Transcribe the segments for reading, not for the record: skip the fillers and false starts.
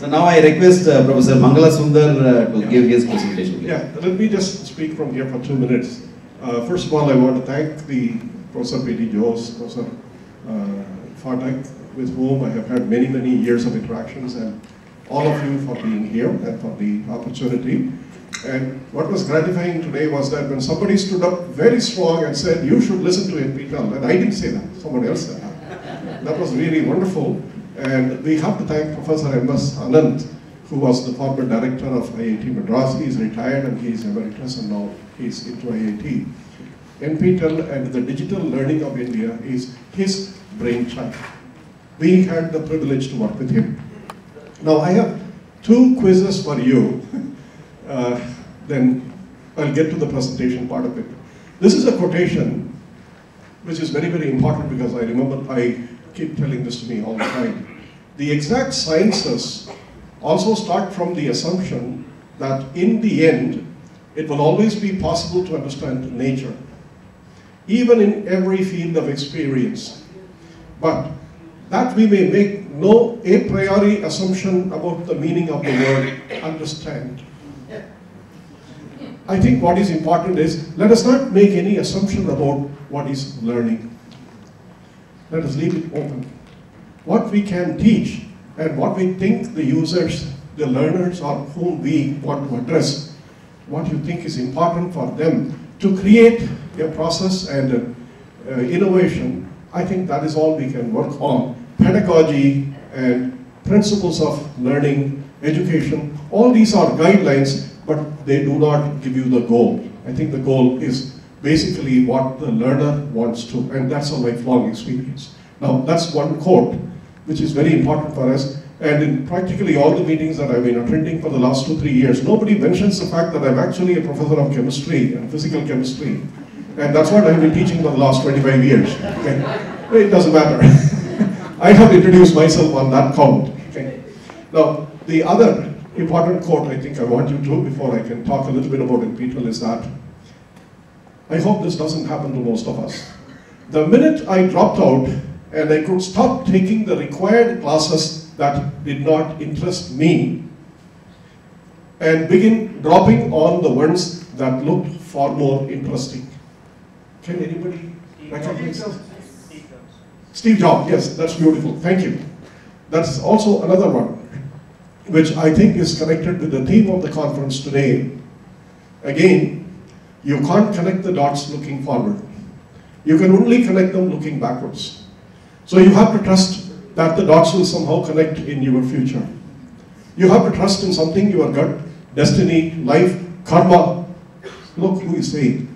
So now I request Professor Mangala Sundar to give his presentation. Yeah, let me just speak from here for 2 minutes. First of all, I want to thank the Professor P.D. Jose, Professor Fardak, with whom I have had many, many years of interactions, and all of you for being here and for the opportunity. And what was gratifying today was that when somebody stood up very strong and said, you should listen to NPTEL, and I didn't say that, someone else said that. That was really wonderful. And we have to thank Professor M.S. Anand, who was the former director of IIT Madras. He is retired and he is emeritus, and now he is into IIT. NPTEL and the digital learning of India is his brainchild. We had the privilege to work with him. Now I have 2 quizzes for you. Then I'll get to the presentation part of it. This is a quotation which is very, very important because I remember I keep telling this to me all the time. The exact sciences also start from the assumption that in the end, it will always be possible to understand nature, even in every field of experience. But that we may make no a priori assumption about the meaning of the word understand. I think what is important is, let us not make any assumption about what is learning. Let us leave it open. What we can teach and what we think the users, the learners, or whom we want to address, what you think is important for them to create a process and innovation, I think that is all we can work on. Pedagogy and principles of learning, education, all these are guidelines, but they do not give you the goal. I think the goal is basically what the learner wants to, and that's a lifelong experience. Now, that's one quote, which is very important for us, and in practically all the meetings that I've been attending for the last 2-3 years, nobody mentions the fact that I'm actually a professor of chemistry and physical chemistry, and that's what I've been teaching for the last 25 years. Okay? It doesn't matter. I have introduced myself on that count. Okay? Now, the other important quote I think I want you to, before I can talk a little bit about NPTEL, is that I hope this doesn't happen to most of us. The minute I dropped out and I could stop taking the required classes that did not interest me and begin dropping on the ones that looked far more interesting. Can anybody recognize that? Steve Jobs, yes, that's beautiful, thank you. That's also another one, which I think is connected with the theme of the conference today. Again, you can't connect the dots looking forward. You can only connect them looking backwards. So you have to trust that the dots will somehow connect in your future. You have to trust in something, your gut, destiny, life, karma. Look who is saying.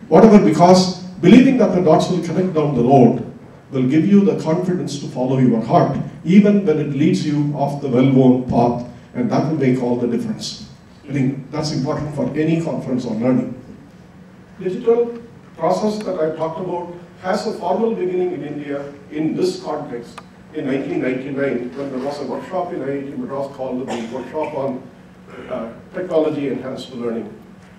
Whatever, because believing that the dots will connect down the road will give you the confidence to follow your heart, even when it leads you off the well-worn path, and that will make all the difference. I think that's important for any conference on learning. Digital process that I talked about has a formal beginning in India in this context in 1999, when there was a workshop in IIT Madras called the Workshop on Technology Enhanced Learning.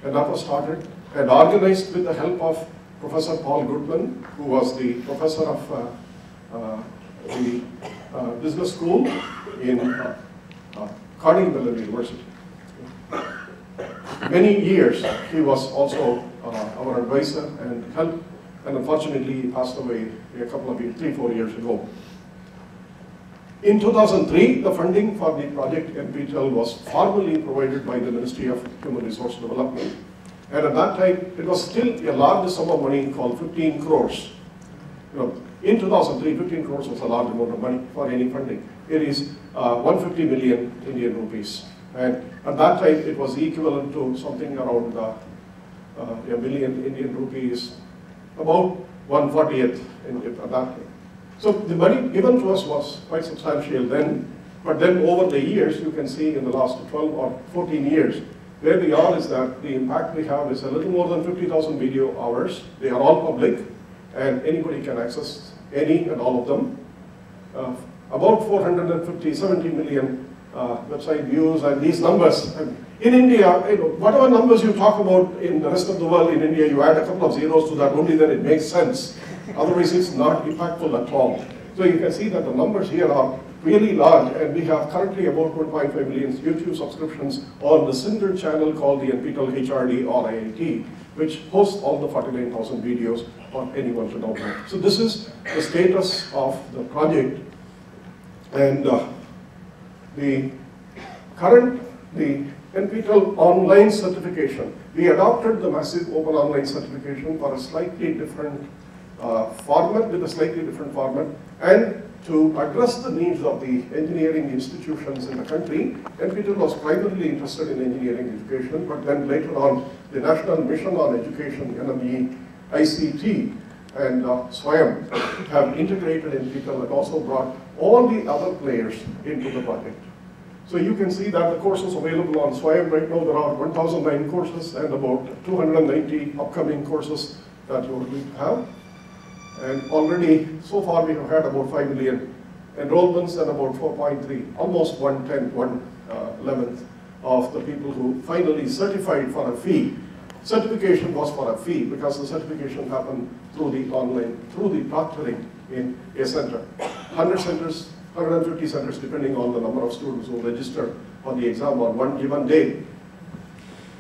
And that was started and organized with the help of Professor Paul Goodman, who was the professor of the business school in Carnegie Mellon University. Many years he was also our advisor and helped, and unfortunately he passed away a couple of years, 3-4 years ago. In 2003, the funding for the project NPTEL was formally provided by the Ministry of Human Resource Development. And at that time, it was still a large sum of money called 15 crores. You know, in 2003, 15 crores was a large amount of money for any funding. It is 150 million Indian rupees. And at that time, it was equivalent to something around a million Indian rupees, about 1/40th at that time. So the money given to us was quite substantial then, but then over the years, you can see in the last 12 or 14 years, where we are is that the impact we have is a little more than 50,000 video hours. They are all public, and anybody can access any and all of them. About 470 million website views, and these numbers. In India, whatever numbers you talk about in the rest of the world, in India, you add a couple of zeros to that, only then it makes sense. Otherwise, it's not impactful at all. So you can see that the numbers here are really large, and we have currently about 1.5 million YouTube subscriptions on the Sundar channel called the NPTEL HRD or IIT, which hosts all the 49,000 videos for anyone to download. So this is the status of the project, and the NPTEL online certification. We adopted the massive open online certification for a slightly different format, with a slightly different format, and to address the needs of the engineering institutions in the country. NPTEL was primarily interested in engineering education, but then later on, the National Mission on Education, NME, ICT, and SWAYAM have integrated NPTEL and also brought all the other players into the project. So you can see that the courses available on SWAYAM right now, there are 1,009 courses and about 290 upcoming courses that you are going to have. And already, so far, we have had about 5 million enrollments and about 4.3, almost 1/11th of the people who finally certified for a fee. Certification was for a fee because the certification happened through the online, through the proctoring in a center. 100 centers, 150 centers, depending on the number of students who register on the exam on one given day.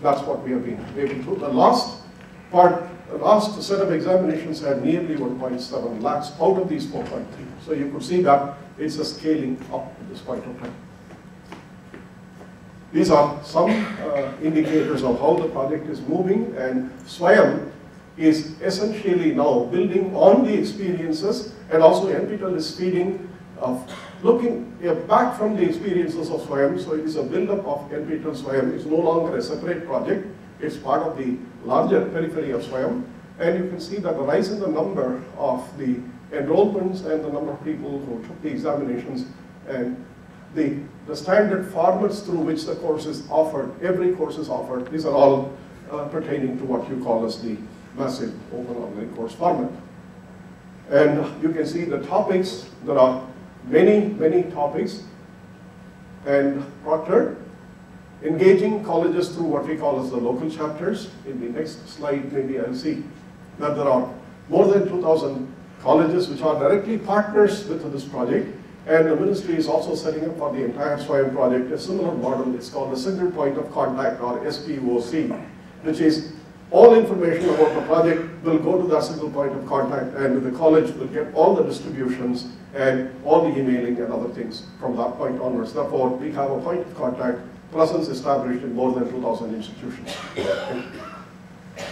That's what we have been able to. The last set of examinations had nearly 1.7 lakhs out of these 4.3. So you could see that it's a scaling up at this point of time. These are some indicators of how the project is moving, and SWAYAM is essentially now building on the experiences, and also NPTEL is feeding, looking back from the experiences of SWAYAM. So it is a build-up of NPTEL SWAYAM. It's no longer a separate project. It's part of the larger periphery of SWAYAM. And you can see that the rise in the number of the enrollments and the number of people who took the examinations and the standard formats through which the course is offered, every course is offered, these are all pertaining to what you call as the massive open online course format. And you can see the topics, there are many topics, and proctored, engaging colleges through what we call as the local chapters. In the next slide, maybe I'll see that there are more than 2,000 colleges which are directly partners with this project. And the ministry is also setting up for the entire SWAYAM project a similar model. It's called a single point of contact, or SPOC, which is all information about the project will go to that single point of contact, and the college will get all the distributions and all the emailing and other things from that point onwards. Therefore, we have a point of contact presence established in more than 2,000 institutions.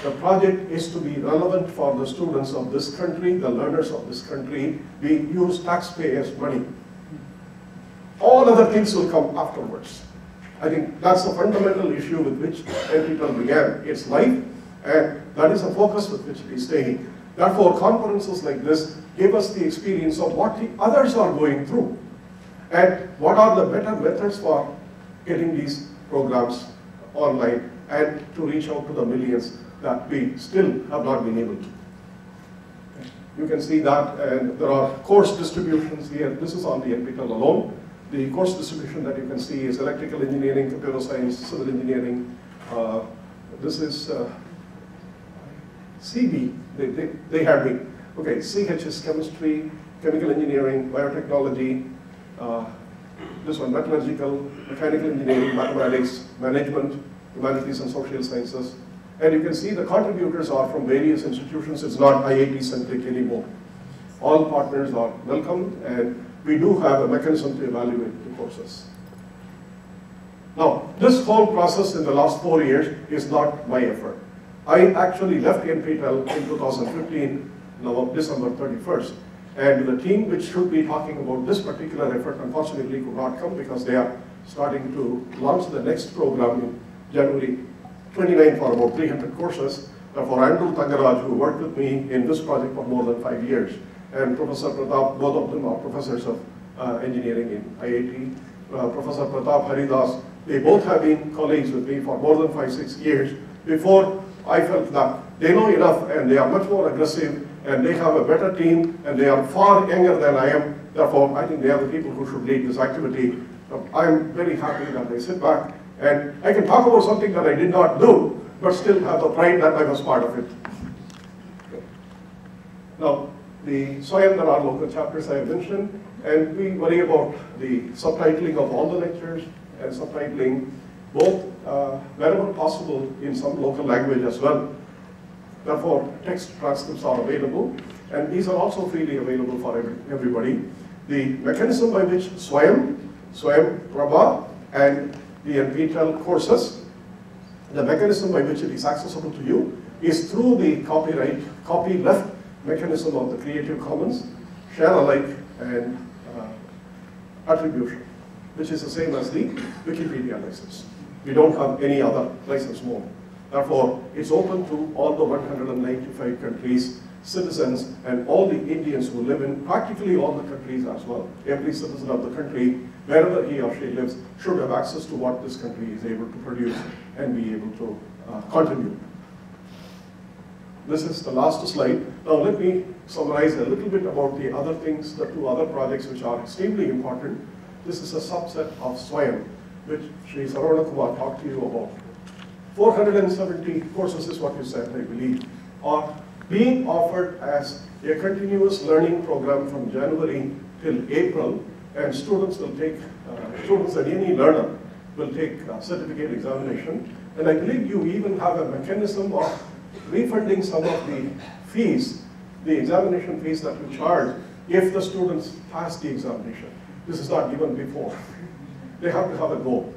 The project is to be relevant for the students of this country, the learners of this country. We use taxpayers' money. All other things will come afterwards. I think that's the fundamental issue with which NPTEL began its life, and that is a focus with which it is staying. Therefore, conferences like this give us the experience of what the others are going through, and what are the better methods for getting these programs online and to reach out to the millions that we still have not been able to. You can see that, and there are course distributions here. This is on the NPTEL alone. The course distribution that you can see is electrical engineering, computer science, civil engineering. This is CB, they had me. Okay, CH is chemistry, chemical engineering, biotechnology, this one metallurgical, mechanical engineering, mathematics, management, humanities and social sciences. And you can see the contributors are from various institutions. It's not IIT-centric anymore. All partners are welcome, and we do have a mechanism to evaluate the courses. Now, this whole process in the last 4 years is not my effort. I actually left NPTEL in 2015, December 31st. And the team which should be talking about this particular effort unfortunately could not come because they are starting to launch the next program in January 29 for about 300 courses. For Andrew Tangaraj, who worked with me in this project for more than 5 years, and Professor Pratap, both of them are professors of engineering in IIT. Professor Pratap Haridas, they both have been colleagues with me for more than 5-6 years. Before I felt that they know enough and they are much more aggressive and they have a better team and they are far younger than I am. Therefore, I think they are the people who should lead this activity. I am very happy that they sit back and I can talk about something that I did not do, but still have the pride that I was part of it. Now, the SWAYAM, there are local chapters I have mentioned, and we worry about the subtitling of all the lectures and subtitling both wherever possible in some local language as well. Therefore, text transcripts are available, and these are also freely available for everybody. The mechanism by which SWAYAM, Prabha, and the NPTEL courses, the mechanism by which it is accessible to you is through the copyleft mechanism of the Creative Commons, share alike, and attribution, which is the same as the Wikipedia license. We don't have any other license mode. Therefore, it's open to all the 195 countries, citizens, and all the Indians who live in practically all the countries as well. Every citizen of the country, wherever he or she lives, should have access to what this country is able to produce and be able to contribute. This is the last slide. Now let me summarize a little bit about the other things, the two other projects which are extremely important. This is a subset of SWAYAM, which Sri Saravana Kumar talked to you about. 470 courses is what you said, I believe, are being offered as a continuous learning program from January till April, and students will take, students and any learner will take certificate examination. And I believe you even have a mechanism of refunding some of the fees, the examination fees that you charge, if the students pass the examination. This is not given before. They have to have a goal.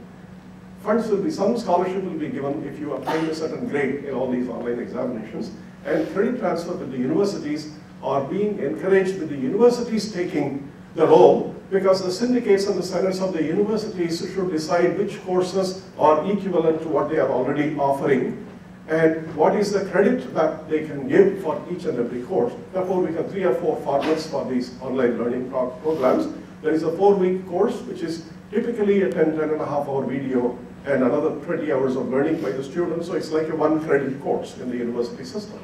Funds will be, some scholarship will be given if you obtain a certain grade in all these online examinations, and credit transfer with the universities are being encouraged with the universities taking the role, because the syndicates and the senates of the universities should decide which courses are equivalent to what they are already offering, and what is the credit that they can give for each and every course. Therefore, we have 3 or 4 formats for these online learning programs. There is a 4-week course, which is typically a 10.5-hour video and another 20 hours of learning by the students, so it's like a 1-credit course in the university system.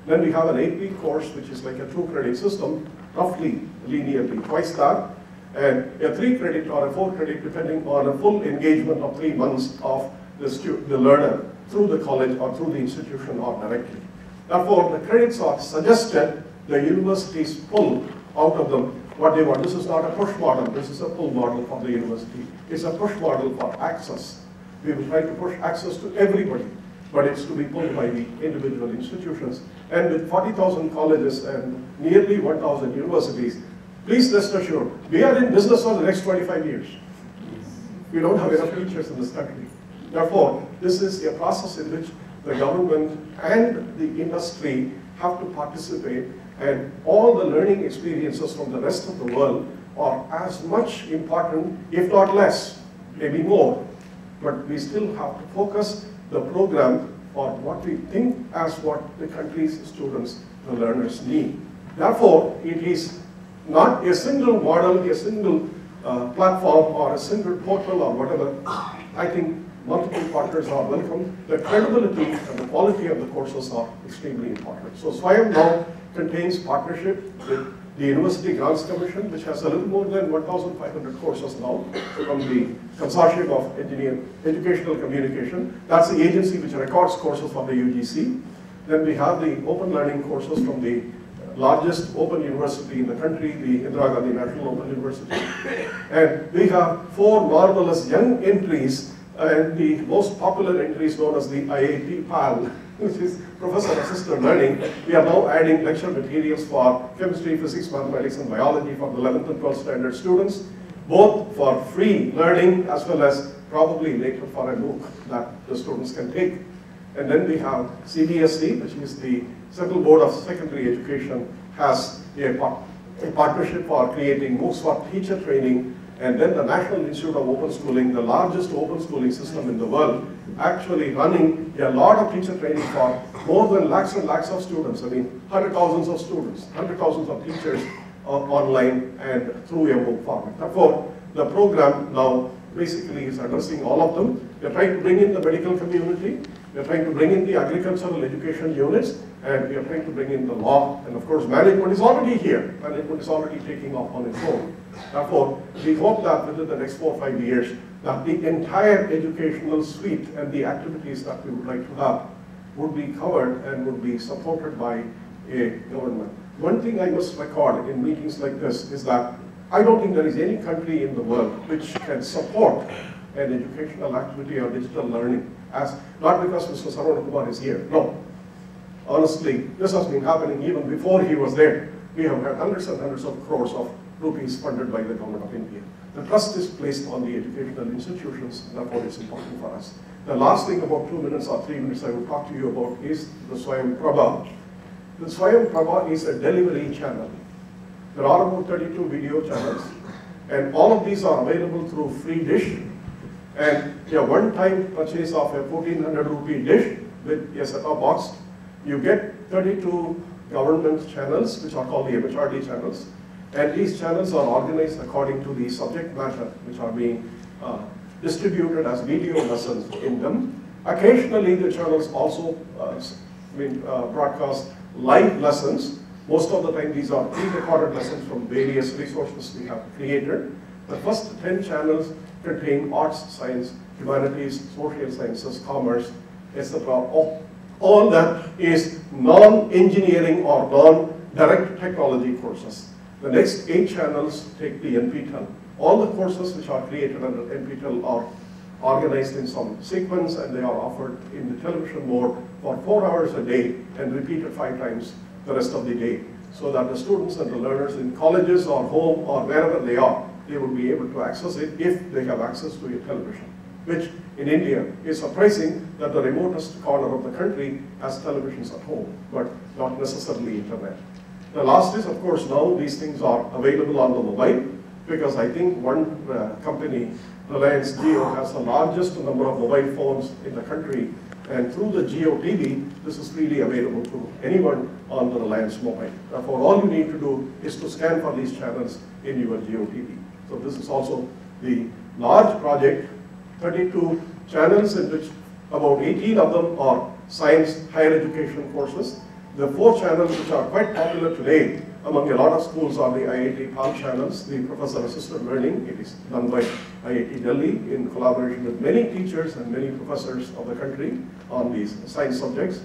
Then we have an 8-week course, which is like a 2-credit system, roughly linearly twice that, and a 3-credit or a 4-credit, depending on a full engagement of 3 months of the learner through the college or through the institution or directly. Therefore, the credits are suggested, the universities pull out of them what they want. This is not a push model, this is a pull model for the university. It's a push model for access. We will try to push access to everybody, but it's to be pulled by the individual institutions. And with 40,000 colleges and nearly 1,000 universities, please rest assured, we are in business for the next 25 years. We don't have enough teachers in this country. Therefore, this is a process in which the government and the industry have to participate, and all the learning experiences from the rest of the world are as much important, if not less, maybe more. But we still have to focus the program on what we think as what the country's students, the learners need. Therefore, it is not a single model, a single platform, or a single portal or whatever. I think multiple partners are welcome. The credibility and the quality of the courses are extremely important. So SWAYAM now contains partnership with the University Grants Commission, which has a little more than 1,500 courses now from the Consortium of Educational Communication. That's the agency which records courses for the UGC. Then we have the open learning courses from the largest open university in the country, the Indira Gandhi National Open University. And we have 4 marvelous young entries, and the most popular entry is known as the IIT PAL, which is Professor Assisted Learning. We are now adding lecture materials for chemistry, physics, mathematics, and biology for the 11th and 12th standard students, both for free learning as well as probably later for a MOOC that the students can take. And then we have CBSE, which is the Central Board of Secondary Education, has a partnership for creating MOOCs for teacher training. And then the National Institute of Open Schooling, the largest open schooling system in the world, actually running a lot of teacher training for more than lakhs and lakhs of students. I mean, hundred thousands of students, hundred thousands of teachers online and through a MOOC format. Therefore, the program now basically is addressing all of them. We're trying to bring in the medical community, we're trying to bring in the agricultural education units, and we are trying to bring in the law, and of course management is already here. Management is already taking off on its own. Therefore, we hope that within the next 4 or 5 years, that the entire educational suite and the activities that we would like to have would be covered and would be supported by a government. one thing I must record in meetings like this is that I don't think there is any country in the world which can support an educational activity or digital learning, as not because Mr. Sarvana Kumar is here. No. Honestly, this has been happening even before he was there. We have had hundreds and hundreds of crores of rupees funded by the government of India. The trust is placed on the educational institutions, therefore it's important for us. The last thing, about 2 minutes or 3 minutes, I will talk to you about is the Swayam Prabha. The Swayam Prabha is a delivery channel. There are about 32 video channels, and all of these are available through free dish. And a one-time purchase of a 1400 rupee dish with a set-top box, you get 32 government channels, which are called the MHRD channels. And these channels are organized according to the subject matter, which are being distributed as video lessons in them. Occasionally, the channels also broadcast live lessons. Most of the time, these are pre-recorded lessons from various resources we have created. The first 10 channels contain arts, science, humanities, social sciences, commerce, etc. All that is non-engineering or non-direct technology courses. The next 8 channels take the NPTEL. All the courses which are created under NPTEL are organized in some sequence, and they are offered in the television mode for 4 hours a day and repeated 5 times the rest of the day, so that the students and the learners in colleges or home or wherever they are, they will be able to access it if they have access to a television, which in India is surprising that the remotest corner of the country has televisions at home, but not necessarily internet. The last is, of course, now these things are available on the mobile, because I think one company, Reliance Jio, has the largest number of mobile phones in the country, and through the Jio TV, this is freely available to anyone on the Reliance mobile. Therefore, all you need to do is to scan for these channels in your Jio TV. So this is also the large project, 32 channels in which about 18 of them are science higher education courses. The 4 channels which are quite popular today among a lot of schools are the IIT PAL channels, the Professor Assisted Learning. It is done by IIT Delhi in collaboration with many teachers and many professors of the country on these science subjects.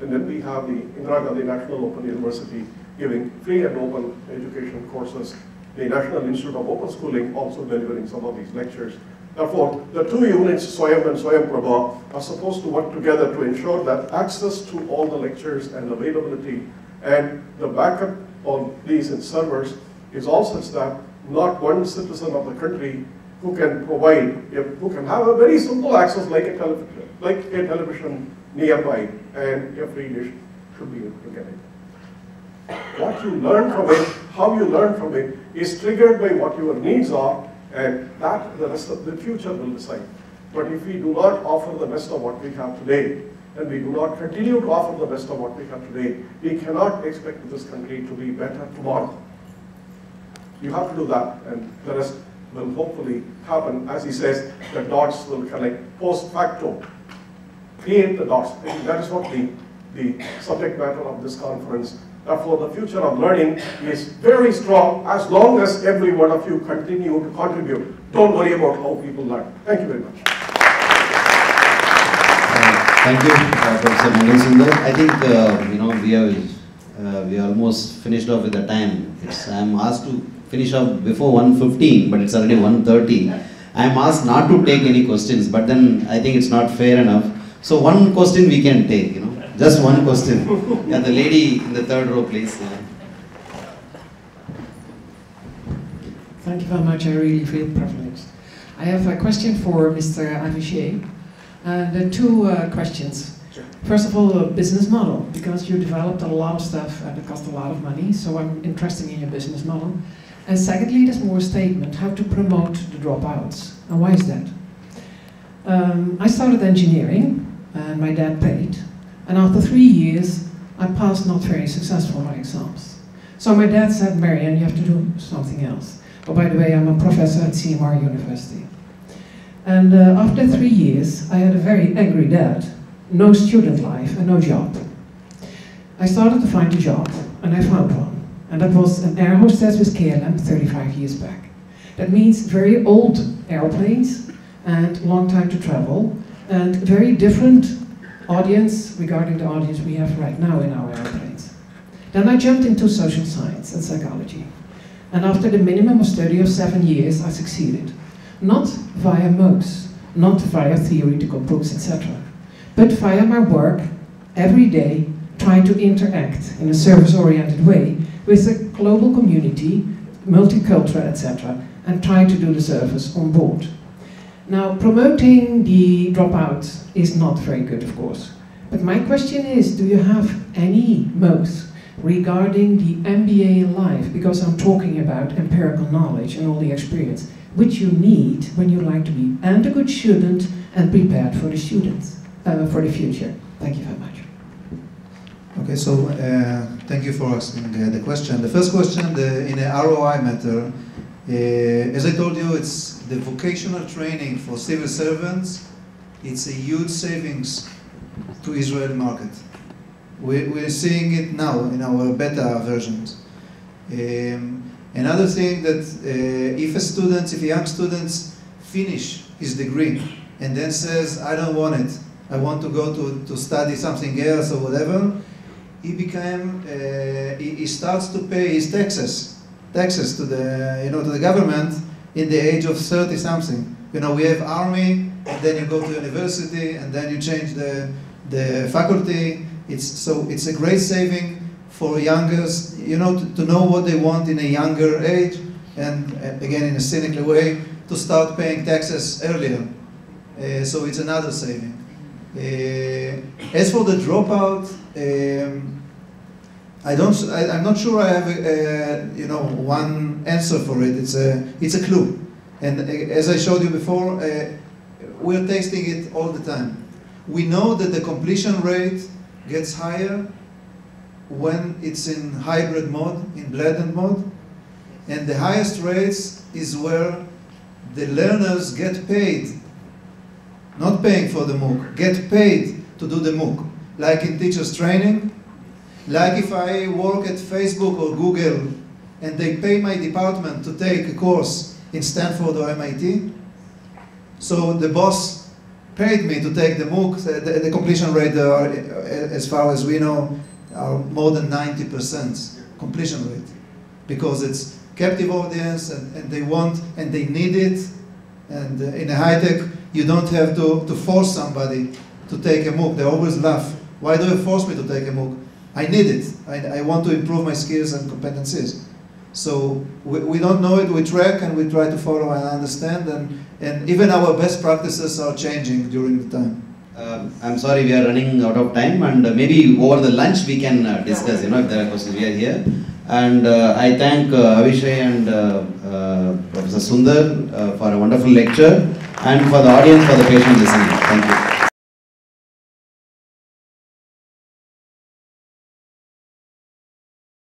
And then we have the Indira Gandhi National Open University giving free and open education courses. The National Institute of Open Schooling also delivering some of these lectures. Therefore, the 2 units, Swayam and Swayam Prabha, are supposed to work together to ensure that access to all the lectures and availability and the backup on these in servers is all such that not one citizen of the country who can provide, who can have a very simple access like a television nearby and a free dish should be able to get it. What you learn from it, how you learn from it, is triggered by what your needs are, and that the rest of the future will decide. But if we do not offer the best of what we have today, and we do not continue to offer the best of what we have today, we cannot expect this country to be better tomorrow. You have to do that, and the rest will hopefully happen. As he says, the dots will connect post facto. Create the dots. I think that is what the subject matter of this conference. Therefore, the future of learning is very strong as long as every one of you continue to contribute. Don't worry about how people learn. Thank you very much. Thank you, Professor Mangala Sundar. I think we almost finished off with the time. I'm asked to finish off before 1:15, but it's already 1:30. I'm asked not to take any questions, but then I think it's not fair enough. So one question we can take, just one question. Yeah, the lady in the 3rd row, please. Yeah. Thank you very much. I really feel privileged. I have a question for Mr. Avichet. And 2 questions. Sure. First of all, the business model, because you developed a lot of stuff and it cost a lot of money, so I'm interested in your business model. And secondly, there's more statement, how to promote the dropouts. And why is that? I started engineering, and my dad paid. And after 3 years, I passed not very successful my exams. So my dad said, Marianne, you have to do something else. Oh, by the way, I'm a professor at CMR University. And after 3 years, I had a very angry dad, no student life and no job. I started to find a job, and I found one. And that was an air hostess with KLM 35 years back. That means very old airplanes and long time to travel, and very different audience regarding the audience we have right now in our airplanes. Then I jumped into social science and psychology. And after the minimum of study of 7 years, I succeeded. Not via MOOCs, not via theoretical books, etc. But via my work, every day, trying to interact in a service-oriented way with the global community, multicultural, etc., and trying to do the service on board. Now, promoting the dropouts is not very good, of course. But my question is, do you have any MOOCs regarding the MBA in life? Because I'm talking about empirical knowledge and all the experience, which you need when you like to be and a good student and prepared for the students, for the future. Thank you very much. Okay, so thank you for asking the question. The first question, in a ROI matter, as I told you, it's the vocational training for civil servants. It's a huge savings to Israel market. We're seeing it now in our beta versions. Another thing that if a young student finish his degree and then says, I don't want it, I want to go to study something else or whatever, he starts to pay his taxes to the government in the age of 30 something. We have army, and then you go to university, and then you change the faculty. It's a great saving for youngers, to know what they want in a younger age, and again in a cynical way, to start paying taxes earlier. So it's another saving. As for the dropout, I'm not sure I have one answer for it. It's a clue, and as I showed you before, we're tasting it all the time. We know that the completion rate gets higher when it's in hybrid mode, in blended mode, and the highest rates is where the learners get paid, not paying for the MOOC, get paid to do the MOOC, like in teachers training, like if I work at Facebook or Google and they pay my department to take a course in Stanford or MIT. So the boss paid me to take the MOOC. The completion rate, as far as we know, are more than 90% completion rate, because it's captive audience and they want and they need it. And in a high tech, you don't have to force somebody to take a MOOC. They always laugh. Why do you force me to take a MOOC? I need it. I want to improve my skills and competencies. So we don't know it, we track and we try to follow and understand, and even our best practices are changing during the time. I'm sorry, we are running out of time, and maybe over the lunch we can discuss, if there are questions. We are here. And I thank Avishai and Professor Sundar for a wonderful lecture, and for the audience for the patient listening. Thank you.